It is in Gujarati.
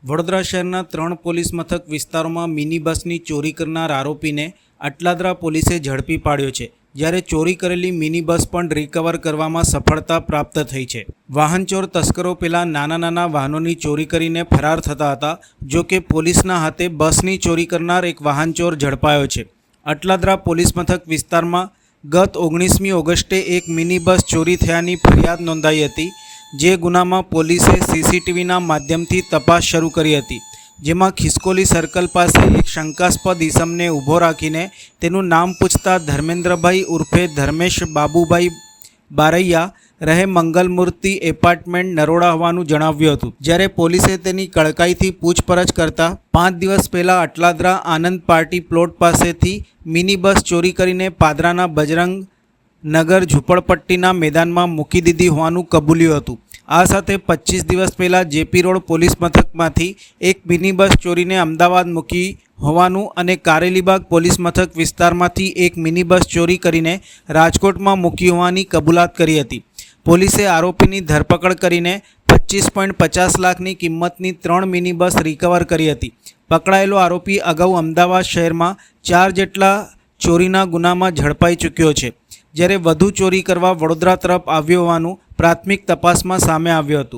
વડોદરા શહેરના 3 પોલીસ મથક વિસ્તારોમાં મિની બસની ચોરી કરનાર આરોપીને અટલાદરા પોલીસે ઝડપી પાડ્યો છે, જ્યારે ચોરી કરેલી મિની બસ પણ રિકવર કરવામાં સફળતા પ્રાપ્ત થઈ છે। વાહનચોર તસ્કરો પહેલા નાના વાહનોની ચોરી કરીને ફરાર થતા હતા, જો કે પોલીસના હાથે બસની ચોરી કરનાર એક વાહનચોર ઝડપાયો છે। અટલાદરા પોલીસ મથક વિસ્તારમાં ગત 19મી ઓગસ્ટે એક મિની બસ ચોરી થયાની ફરિયાદ નોંધાઈ હતી, જે ગુનામાં પોલીસે સીસીટીવીના માધ્યમથી તપાસ શરૂ કરી હતી, જેમાં ખિસકોલી સર્કલ પાસે એક શંકાસ્પદ ઈસમને ઊભો રાખીને તેનું નામ પૂછતા ધર્મેન્દ્રભાઈ ઉર્ફે ધર્મેશ બાબુભાઈ બારૈયા રહે મંગલમૂર્તિ એપાર્ટમેન્ટ નરોડા હોવાનું જણાવ્યું હતું, જ્યારે પોલીસે તેની કડકાઈથી પૂછપરછ કરતા 5 દિવસ પહેલાં અટલાદરા આનંદ પાર્ટી પ્લોટ પાસેથી મિની બસ ચોરી કરીને પાદરાના બજરંગ નગર ઝૂંપડપટ્ટીના મેદાનમાં મૂકી દીધી હોવાનું કબૂલ્યું હતું। આ સાથે 25 દિવસ પહેલાં જેપી રોડ પોલીસ મથકમાંથી એક મિની બસ ચોરીને અમદાવાદ મૂકી હોવાનું અને કારેલીબાગ પોલીસ મથક વિસ્તારમાંથી એક મિની બસ ચોરી કરીને રાજકોટમાં મૂકી હોવાની કબૂલાત કરી હતી। પોલીસે આરોપીની ધરપકડ કરીને 25.50 લાખની કિંમતની 3 મિની બસ રિકવર કરી હતી। પકડાયેલો આરોપી અગાઉ અમદાવાદ શહેરમાં 4 જેટલા ચોરીના ગુનામાં ઝડપાઈ ચૂક્યો છે, જ્યારે વધુ ચોરી કરવા વડોદરા તરફ આવ્યો હોવાનું પ્રાથમિક તપાસમાં સામે આવ્યું હતું।